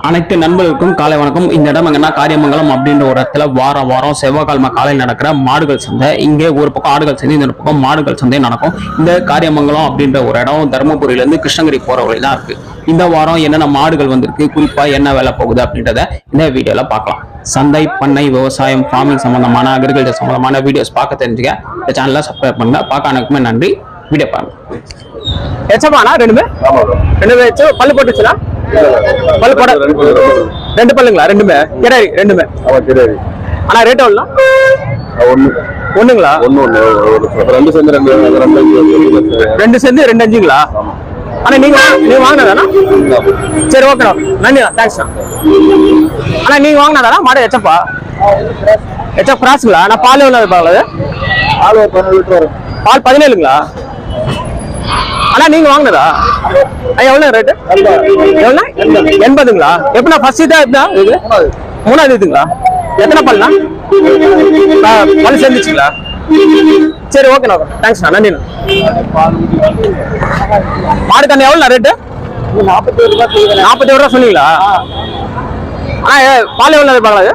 அனைத்து நண்பர்களுக்கும் காலை வணக்கம். இந்த இடம் எங்கன்னா காரியமங்கலம் அப்படின்ற ஒரு இடத்துல வாரம் செவ்வாய்க்கிழமை காலையில் நடக்கிற மாடுகள் சந்தை. இங்கே ஒரு பக்கம் ஆடுகள் சந்தை, இந்த பக்கம் மாடுகள் சந்தை நடக்கும். இந்த காரியமங்கலம் அப்படின்ற ஒரு இடம் தருமபுரியில இருந்து கிருஷ்ணகிரி போற வழி தான் இருக்கு. இந்த வாரம் என்னென்ன மாடுகள் வந்திருக்கு, குறிப்பா என்ன வேலை போகுது அப்படின்றத இந்த வீடியோல பார்க்கலாம். சந்தை, பண்ணை, விவசாயம், ஃபார்மிங் சம்பந்தமான, அக்ரிகல்ச்சர் சம்பந்தமான வீடியோஸ் பார்க்க தெரிஞ்சுக்க இந்த சேனலை சப்ஸ்கிரைப் பண்ணுங்க. பார்க்க அனைக்குமே நன்றி. வீடியோ பாருங்க. எச்சப்பானா ரெண்டுமே பல்லு போட்டுச்சுன்னா பல்லு போட ரெண்டு பல்லுங்களா? ரெண்டுமே கிடாரி ரெண்டுமே. ஆனா ரேட் எவ்வளோ? ஒண்ணுங்களா? ரெண்டு சேர்ந்து 2.5ங்களா? ஆனா நீங்க வாங்கினதானா? சரி, ஓகேண்ணா, நன்றி, தேங்க்ஸ்ண்ணா. ஆனா நீங்க வாங்கினதானா மாடு? எச்சப்பா எச்சப் கிராஸுங்களா? நான் பால் எவ்வளோ பார்க்கல? பால் 17ங்களா? ஆனா நீங்க வாங்கினதா? எவ்வளவு ரேட்டு? எவ்வளவு? 80ங்களா? எப்படின்னா ஃபர்ஸ்ட் தான் இது மூணாவது இதுங்களா? எத்தனை பல்னா பல் சேர்ந்துச்சுங்களா? சரி, ஓகேண்ணா, தேங்க்ஸ்ண்ணா, நன்றிண்ணா. மாடு கண்ணு எவ்வளோ ரேட்டு? 41 ரூபா சொன்னீங்களா? ஆனா பால் எவ்வளோ பார்க்கலாது?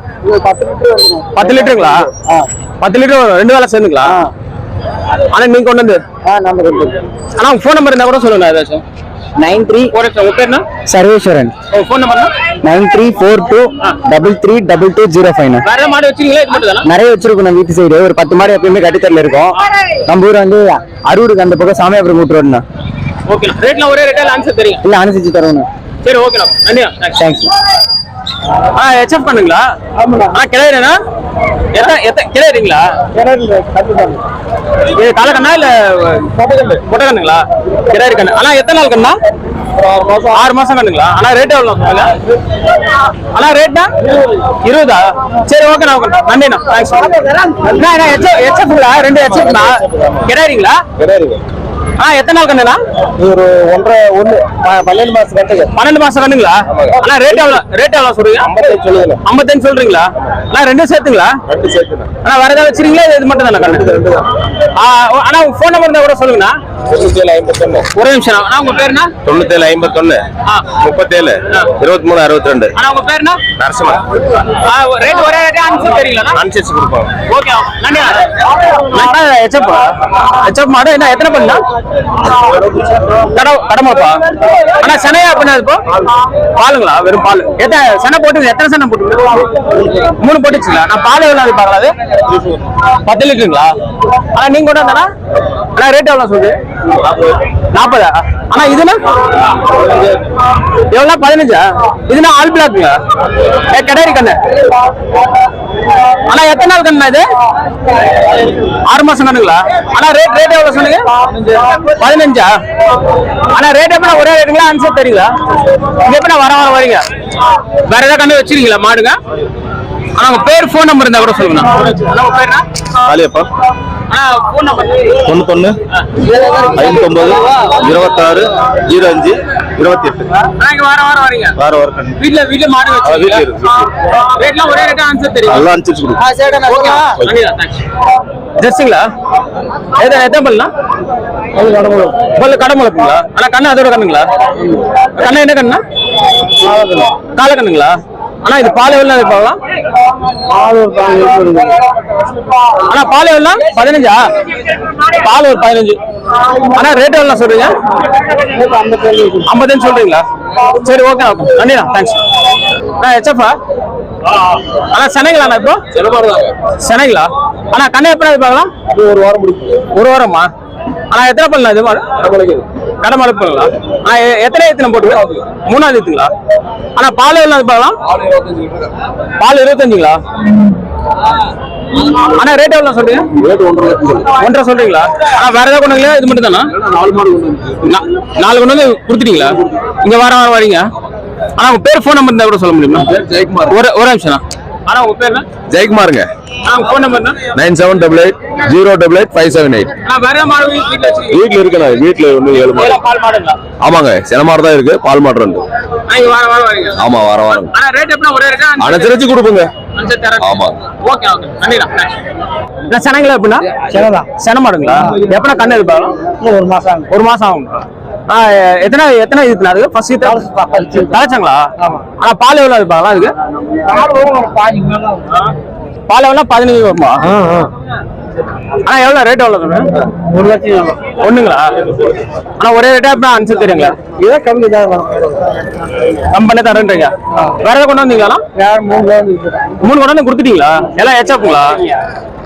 10 லிட்டருங்களா? 10 லிட்டர் 2 வேலை சேர்ந்துங்களா? ஆனா நீங்க கொண்டு வந்து ஆனா போன் நம்பர் இருந்தா கூட சொல்லுங்க. ஏதாச்சும் 93 சர்வேஸ்வரன். Phone number 9342332205. வேற மாடு வச்சிருக்கீங்களா? நிறைய வச்சிருக்கோம். நம்ம வீட்டு சைடு ஒரு 10 மாடு எப்பயுமே கட்டித்தரல இருக்கும். நம்ம ஊர் வந்து அரூருக்கு அந்த பக்கம் சாமியாபுரம் கூட்டு ரோடுண்ணா. ஓகே, ரேட்ல ஒரே ரேட்டா ஆன்சர் தெரியும் இல்ல? அனுசரிச்சு தருவோம். சரி, ஓகேண்ணா, நன்றியா, தேங்க்ஸ். ஹெச்எஃப் பண்ணுங்களா? ஆனா கிளையரா? கிளையறீங்களா? இது கால கண்ணா இல்ல பொட்டை கண்ணுங்களா? கிளையரி கண்ணு. ஆனா எத்தனை நாள் கண்ணா? 6 மாசம் கண்ணுங்களா? ஆனா ரேட் எவ்வளவு சொல்லுங்க? ஆனா ரேட்னா 20? சரி, ஓகே, நன்றிண்ணா, தேங்க்ஸ். ஹெச்எஃப்ங்களா? 2 ஹெச்எஃப்னா கிளையரிங்களா? எத்தனை நாள் கண்ணுங்களா? ஒரு 12 மாசம் கண்ணுங்க. 12 மாசம் கண்ணுங்களா? ஆனா ரேட் எவ்வளவு சொல்றீங்க? 55 சொல்றீங்களா? ஆனா 2 சேர்த்துங்களா? ஆனா வேற ஏதாவது வச்சிருக்கீங்களா? இது மட்டும் தானே கண்ணு? ஆனா போன் நம்பர் இருந்தா கூட சொல்லுங்கண்ணா. 9751. ஒரே நிமிஷம். ஆனா உங்க பேருனா? 9751 37 23 62. ஆனா உங்க பேருனா? நரசிம்மன். ரேட் ஒரே ரேட் ஆன்சர் தெரியலனா? ஆன்சர்ஸ் கொடுப்போம். ஓகே, நன்றி. ஹெச்எஃப் மாடு என்ன எத்தனை பண்ணா? கடமைப்பா. ஆனா சென்னையா அப்படின்னா இப்போ பாலுங்களா? வெறும் பால். சென்னை போட்டு எத்தனை சென்னை போட்டு? 3 போட்டுச்சுங்களா? நான் பால் எவ்வளவு பார்க்கலாது? 10 லிட்டருங்களா? ஆனா நீங்க கூட தானா? ஆனா ரேட் எவ்வளவு சொல்லுது? 40. ஆனா இதுனா எவ்வளவு? 15. இதுனா ஆல் பிளாக்குங்க. கிடாரி கண்ணு. ஆனா எத்தனை நாள் கண்ணா இது? 6 மாசம் கண்ணுங்களா? ஆனா ரேட் எவ்வளவு சொன்னீங்க? 15. ஆனா ரேட் எப்படின்னா ஒரே ரேட்டுங்களா? ஆன்சர் தெரியுங்களா? இங்க எப்படி வர வரீங்க? வேற ஏதாவது கண்ணு வச்சிருக்கீங்களா மாடுங்க? ஆனா உங்க பேர், போன் நம்பர் இருந்தா கூட சொல்லுங்க. உங்க பேருனா? காளியப்பா. Phone number 91 59 26 05 28. வாரம் வரீங்க? வாரம் வீட்ல மாடு வச்சிருக்கீங்க? ரேட்லாம் ஒரே ரேட்டா? ஆன்சர் தெரியும்? எல்லாம் ஆன்சர் கொடுங்க. ஜெர்சிங்களா? எத்தனை பல்லுனா? பல்லு கடமுளப்புங்களா? ஆனா கண்ணு அதோட கண்ணுங்களா? கண்ணு என்ன கண்ணா? கால கண்ணுங்களா? ஆனா இது பால் எவ்வளவு பார்க்கலாம்? ஆனா பால் எவ்வளவு? 15. பால் ஒரு 15. ஆனா ரேட் எவ்வளவு சொல்றீங்க? 55 சொல்றீங்களா? சரி, ஓகே, நன்றிண்ணா, தேங்க்ஸ். ஹெச்எஃப்பா? ஆனா சென்னைங்களா? இப்போ சென்னைங்களா? ஆனா கண்ணை எப்படி பார்க்கலாம்? ஒரு வாரமா? ஆனா எத்தனை பல்லா இது? கடமளப்புங்களா? எத்தனை போட்டு? 3வது ஈத்துங்களா? ஆனா பால் எவ்வளவு பார்க்கலாம்? பால் 25ங்களா? ஆனா ரேட் எவ்வளவு சொல்றீங்க? 1.5 சொல்றீங்களா? ஆனா வேற ஏதாவது கொண்டு இது மட்டும் தானா? 4 கொண்டு வந்து கொடுத்துட்டீங்களா? இங்க வாரம் வரீங்க? ஆனா உங்க பேர், போன் நம்பர் இருந்தா கூட சொல்ல முடியுமா? ஜெயக்குமார். ஒரு நிமிஷம். ஆனா உங்க பேர் ஜெயக்குமாருங்க. Phone number 9788 088 578. வீட்டுல இருக்கா? வீட்டுல 7 மாடு. பால் மாடுங்களா? ஆமாங்க, சென மாடு தான் இருக்கு. பால் மாடு 2. ஆமா, வாரம். ஆனா ரேட் எப்படி ஒரே ரேட்டா? அனுசரிச்சு கொடுப்போங்க. ஆமா, ஓகே, நன்றிடா. செனங்களா எப்படின்னா? சென மாடுங்களா? எப்பனா கண்ணு இருப்பாங்க? 1 மாசம் ஆகும். எத்தனை இதுனா அதுக்கு ஃபர்ஸ்ட் தலைச்சாங்களா? ஆனா பால் எவ்வளவு இருப்பாங்களா அதுக்கு? பால் எவ்வளவு 15 வருமா? ஆனா எவ்வளவு ரேட் எவ்வளவு? 1 லட்சம் ஒண்ணுங்களா? ஆனா ஒரே ரேட்டா அப்படின்னா அனுசரிச்சு தெரியுங்களா? இதே கம்மி தான் கம்பெனி தரேன்றீங்க. வேற ஏதாவது கொண்டு வந்தீங்களா? 3 கொண்டு வந்து கொடுத்துட்டீங்களா? எல்லாம் ஹெச்எப்ங்களா?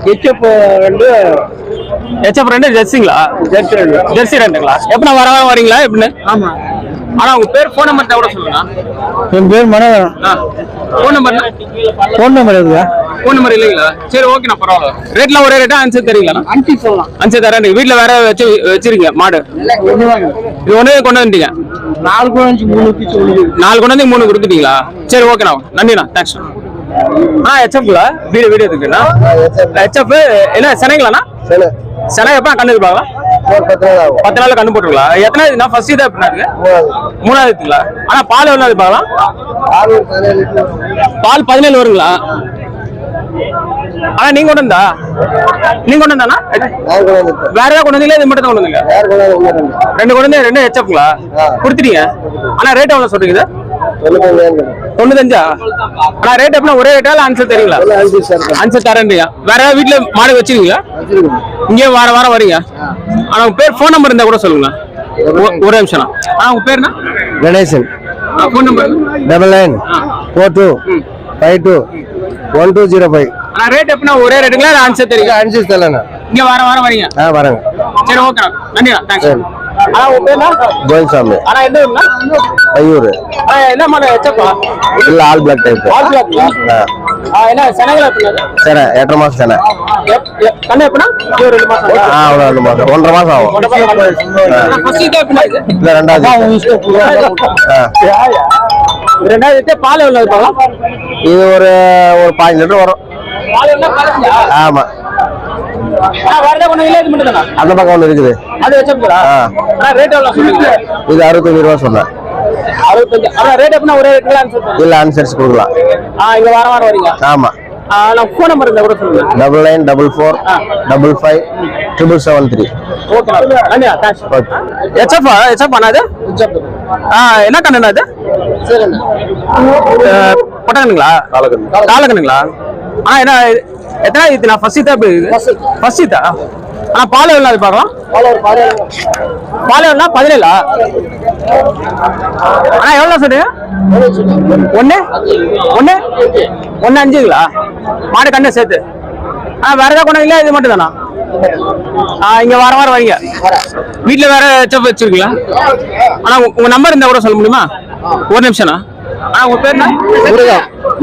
ஹெச்எப் 2 ஹெச்எப் 2 ஜெர்சிங்களா? ஜெர்சி 2ங்களா? எப்படின்னா வர வரீங்களா எப்படின்னு? ஆமா. ஆனா உங்க பேர் ஃபோன் நம்பர் கூட சொல்லுங்க. என் பேர் மனோகரன். ஃபோன் நம்பர் இருக்குதா? ஃபோன் நம்பர் இல்லைங்களா? சரி ஓகேண்ணா பரவாயில்ல. ரேட்லாம் ஒரே ரேட்டா அனுசரிச்சு தெரியுங்களா? அனுசரிச்சு தரேன். வீட்டுல வேற வச்சிருக்கீங்க மாடு? இது ஒண்ணே கொண்டு வந்துட்டீங்க? 4 கொண்டு வந்து 3 கொடுத்துட்டீங்களா? சரி ஓகேண்ணா, நன்றிண்ணா, தேங்க்ஸ். ஹெச்எப்ல வீடியோ இருக்குண்ணா. ஹெச்எப் என்ன சென்னைங்களாண்ணா? சென்னை எப்ப கண்ணு இருப்பாங்களா? 10 நாள்ல கண்ணு போட்டுருங்களா? எத்தனை இதுனா ஃபர்ஸ்ட் இது அப்படின்னா? 3வது இதுங்களா? ஆனா பால் எவ்வளவு இருப்பாங்களா? பால் 17 வருங்களா? ஆனா நீங்க கொண்டு வந்தானா? வேற ஏதாவது கொண்டு வந்தீங்களா? இது மட்டும் தான் கொண்டு வந்தீங்க? 2 கொண்டு வந்து 2 ஹெச்எப்ங்களா கொடுத்துட்டீங்க? ஆனா ரேட் எவ்வளவு சொல்றீங்க? 95. ஆனா ரேட் எப்படின்னா ஒரே ரேட்டா அனுசரிச்சு தெரியுங்களா? அனுசரிச்சு தரேன்றீங்க. வேற ஏதாவது வீட்டுல மாடு வச்சிருக்கீங்களா? இங்கே வாரம் வரீங்க. ஆனா உங்க பேர் ஃபோன் நம்பர் இருந்தா கூட சொல்லுங்க. ஒரு நிமிஷம். ஆனா உங்க பேருனா? கணேசன். Phone number 9942521205. ஆனா ரேட் எப்படின்னா ஒரே ரேட்டுங்களா அனுசரிச்சு தெரியுங்க? அனுசரிச்சு தரலண்ணா. இங்க வாரம் வரீங்க? வரேங்க. சரி ஓகே, நன்றிண்ணா, தேங்க்ஸ். ஆனா உங்க பேருனா? கோயில்சாமி. ஆனா எந்த ஊர்னா? ஐயூர். என்ன மாடு ஹெச்எப்பா? இல்ல all black type. All black. என்ன செனங்களா எப்படின்னா? சரி 8 மாசம் சென. கண்ணு எப்படின்னா? 2 மாசம். அவ்வளோ 2 மாசம் 1.5 மாசம் ஆகும். ஃபர்ஸ்ட் இது எப்படின்னா? இல்ல ரெண்டாவது பால் எவ்வளவு இருப்பாங்க? இது ஒரு 15 லிட்டர் வரும். பால் எவ்வளவு கலந்துயா? ஆமா. வேற ஏதாவது ஒண்ணு இல்ல, இது மட்டும் தானா? அந்த பக்கம் ஒன்று இருக்குது. அது வச்சா ரேட் எவ்வளவு சொல்றீங்க? இது 65 ரூபா சொன்னேன். 65. ஆனா ரேட் எப்படின்னா ஒரே ரேட்ல அனுசரிச்சு? இல்ல அனுசரிச்சு கொடுக்கலாம். இங்க வாரம் வரீங்க? ஆமா. நான் ஃபோன் நம்பர் இருந்தா கூட சொல்லுங்க. 9944457773. ஓகே, நன்றியா, தேங்க்ஸ். ஹெச்எப் பண்ணாது? என்ன கண்ணுண்ணா அது? பொட்டக்கண்ணுங்களா? காலக்கண்ணுங்களா? என்ன எத்தனை இதுனா? ஃபர்ஸ்ட் இதா ஃபர்ஸ்ட் இதா? ஆனா பால் எவ்வளவு அது பார்க்கலாம்? பால் எவ்வளோ? 17. ஆனா எவ்வளவு சொல்றீங்க? 1.5ங்களா? மாடு கண்ணு சேர்த்து. வேற ஏதாவது கொண்டு இல்ல, இது மட்டும் தானா? இங்க வாரம் வரீங்க? வீட்டுல வேற ஹெச்எப் வச்சிருக்கீங்களா? ஆனா உங்க நம்பர் இருந்தா கூட சொல்ல முடியுமா? ஒரு நிமிஷம்ண்ணா. ஆனா உங்க பேர் என்ன?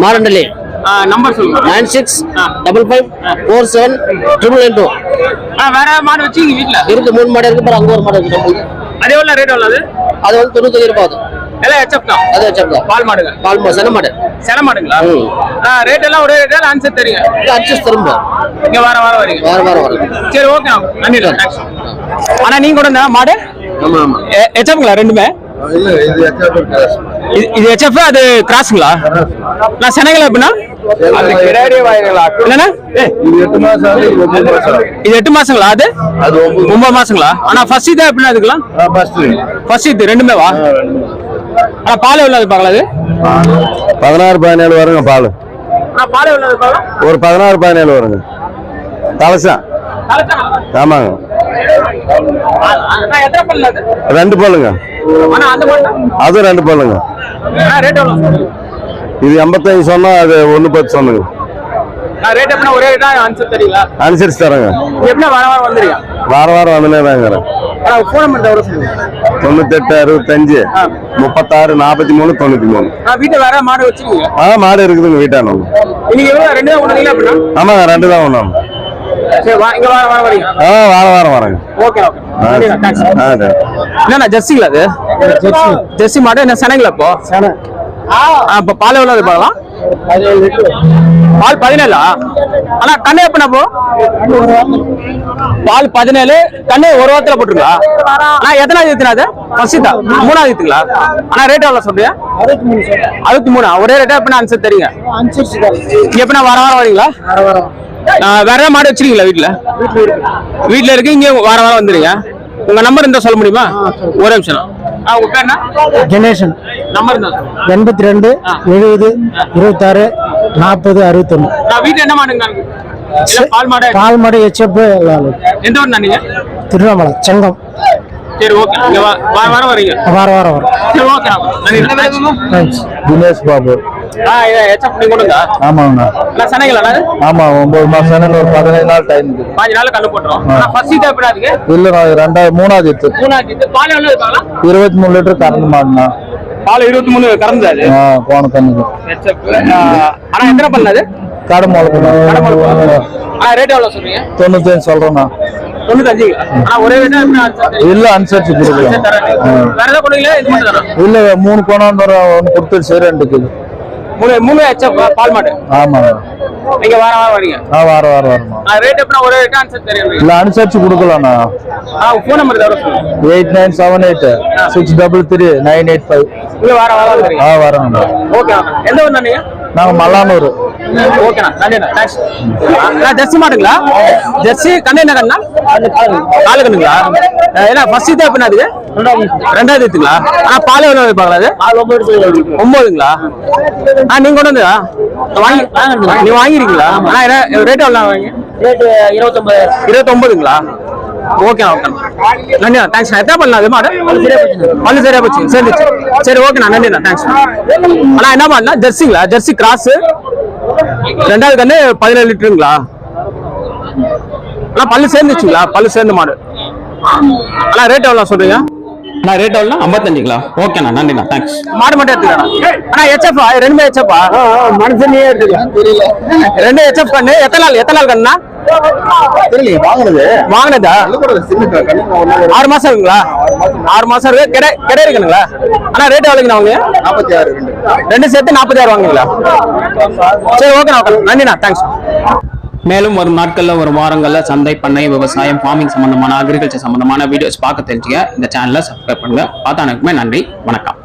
மாரண்டலி. நம்பர் சொல்லுங்க. 9655479992. வேற மாடு வச்சு வீட்டுல இருக்கு. 3 மாடு இருக்கு. அங்க ஒரு மாடு இருக்கு. அது எவ்வளவு ரேட் எவ்வளவு? அது வந்து 95 ரூபாய். எல்லாம் ஹெச்எப் தான்? அது ஹெச்எப் தான். பால் மாடுங்க? பால் மாடு, சென மாடு. சென மாடுங்களா? ரேட் எல்லாம் ஒரே ரேட்டா அனுசரிச்சு தெரியுங்க? அட்ஜஸ்ட் திரும்ப இங்க வாரம் வரீங்க? வாரம் வரீங்க. சரி ஓகே, நன்றி, தேங்க்ஸ். ஆனா நீங்க கூட மாடு? ஆமா ஆமா. ஹெச்எப்ங்களா ரெண்டுமே? இல்ல இது இது ஹெச்எப், அது கிராஸ்ங்களா? நான் செனங்களா எப்படின்னா? அது கிடாரி வாயிங்களா? என்னன்னா இது 8 மாசம் ஆகுது. இது 9 மாசம் ஆகுது. இது 8 மாசங்களா? அது 9 மாசங்களா? ஆனா ஃபர்ஸ்ட் இது எப்படின்னா அதுக்கலாம்? ஃபர்ஸ்ட் இது ரெண்டுமே வா? ஆனா பால் எவ்வளவு இருப்பாங்களா? அது 16-17 வருங்க பால். பால் எவ்வளவு இருப்பாங்க? ஒரு 16-17 வருங்க. தலசா. ஆமாங்க. எத்தனை பல்லு அது? 2 பல்லுங்க. அது 2 பல்லுங்க. ரேட் எவ்வளவு? இது 85 சொன்னா, அது 110 சொன்னங்க. ரேட் எப்படின்னா ஒரே ரேட்டா அனுசரிச்சு தெரியுங்களா? அனுசரிச்சு தரேங்க. எப்படின்னா வாரம் வந்துருங்க? வாரம் வந்துனே தாங்க. ஃபோன் நம்பர் எவ்வளவு சொல்லுங்க? 9865364393. வீட்டுல வேற மாடு வச்சிருக்கீங்க? மாடு இருக்குதுங்க வீட்டான. இன்னைக்கு எவ்வளவு? 2 தான் ஒண்ணுங்களா அப்படின்னா? ஆமாங்க, 2 தான் ஒண்ணு. சரி, இங்க வாரம் வரீங்க? வாரம் வரேங்க. Okay okay, thanks. என்னண்ணா ஜெர்சிங்களா? அது ஜெர்சி மாடு. என்ன செனங்களா? இப்போ இப்ப பால் எவ்வளவு பார்க்கலாம்? பால் 17. ஆனா கண்ணு எப்படின்னா போ? பால் 17, கண்ணு ஒரு வாரத்துல போட்டுருங்களா? நான் எத்தனாவது ஈத்துனா? அது ஃபர்ஸ்ட் தான்? 3வது ஈத்துங்களா? ஆனா ரேட் எவ்வளவு சொல்றீங்க? 63. ஒரே ரேட்டா எப்படின்னா அனுசரிச்சு தெரியுங்க? எப்படின்னா வாரம் வரீங்களா? வேற ஏதாவது மாடு வச்சிருக்கீங்களா வீட்டுல? வீட்டுல இருக்கு. இங்க வாரம் வந்துருங்க. உங்க நம்பர் இருந்தா சொல்ல முடியுமா? ஒரு நிமிஷம். உங்க பேர் என்ன? கணேசன். நம்பர் இருந்தா 82 70 26 40 61. நான் வீட்டுல என்ன மாடுங்க? பால் மாடு. பால் மாடு எச்எப். எந்த ஊர் நீங்க? திருவண்ணாமலை செங்கம். சரி ஓகே. நீங்க வர வரீங்க? வர. சரி okay. Thanks. Dinesh Babu. HF நீங்க கொடுங்க. ஆமாங்கண்ணா. நான் சனைங்களா? ஆமா 9 மாசம் ஒரு 15 நாள் டைம் இருக்கு. 5 நாள் கண்ணு போட்டுறோம். நான் ஃபர்ஸ்ட் சீட் எப்படி இருக்கு? இல்ல மூணாவது இது. பால் எவ்வளவு இருக்காங்களா? 23 லிட்டர் கறந்து மாடுண்ணா. பால் 23 கறந்தாது. போன தண்ணிக்கு. ஆனா எத்தனை பண்ணது? கடை முளைக்கணும். ரேட் எவ்வளவு சொல்றீங்க? 95 சொல்றேண்ணா. 95. ஆனா ஒரே ரேட்டா இல்ல அனுசரிச்சு கொடுக்கலாம். வேற ஏதாவது கொடுக்கல? இது மட்டும் தானா? இல்ல 3 கோணம் ஒன்று கொடுத்துருச்சு 2 கிலோ. 3 எச்எப் பால் மாடு. ஆமாங்க. நீங்க வார வரீங்க? வார வரணும். ரேட் எப்படின்னா ஒரே ரேட்டா அனுசரிச்சு தெரியும்? இல்ல அனுசரிச்சு கொடுக்கலாம்ண்ணா. ஃபோன் நம்பர் தர சொல்லுங்க. 8978 633 985. இல்ல வார வரீங்க? வரேன். ஓகே. எந்த ஊர் நீங்க? நாங்க மல்லானூர். ஓகேண்ணா. நன்றிண்ணா. தேங்க்ஸ். ஜெர்சி மாடுங்களா? ஜெர்சி கண்ணு என்ன கண்ணா? காலு கண்ணுங்களா? ஏன்னா ஃபர்ஸ்ட் இது எப்படின்னா அது? ரெண்டாவது இதுங்களா? ஆனா பால் எவ்வளவு வைப்பாங்களா அது? 9ங்களா? நீங்க கொண்டு வந்து நீங்க வாங்கிருக்கீங்களா? ஆனா ரேட் எவ்வளவு வாங்கி? ரேட் 29ங்களா? Okay okay. நன்றிண்ணா. தேங்க்ஸ். எத்தனை பண்ணலாம் அது மாடு? பல்லு சரியா போச்சு. சேர்ந்துச்சு. சரி ஓகேண்ணா. நன்றிண்ணா. தேங்க்ஸ். ஆனா என்ன பண்ணா ஜெர்சிங்களா? Jersey cross. ரெண்டாவது கண்ணு 17 லிட்டருங்களா? ஆனா பல்லு சேர்ந்துச்சுங்களா? பல்லு சேர்ந்த மாடு. ஆனா ரேட் எவ்வளவு சொல்றீங்க? அண்ணா ரேட் எவ்வளோ? 55ங்களா? ஓகேண்ணா. நன்றிண்ணா. தேங்க்ஸ். மாடு மட்டும் எடுத்துக்கலாம். ஆனா எச்எஃப் ரெண்டுமே எச்எஃப்பா? மனுஷனே எடுத்துக்கலாம். தெரியல. 2 எச்எஃப் கண்ணு. எத்தனை நாள் கண்ணா? தெரியல. வாங்கினதா? 6 மாசம் இருக்குங்களா? 6 மாசம் இருக்கு. கிடை இருக்குங்களா? ஆனா ரேட் எவ்வளோங்கண்ணா அவங்க? 46. ரெண்டு சேர்த்து 46 வாங்குங்களா? சரி ஓகேண்ணா. ஓகே. நன்றிண்ணா. தேங்க்ஸ். மேலும் வரும் நாட்களில் வரும் வாரங்களில் சந்தை, பண்ணை, விவசாயம், ஃபார்மிங் சம்பந்தமான அக்ரிகல்ச்சர் சம்பந்தமான வீடியோஸ் பார்க்க தெரிஞ்சுக்க இந்த சேனலை சப்ஸ்கிரைப் பண்ணுங்க. பார்த்தா எனக்குமே நன்றி. வணக்கம்.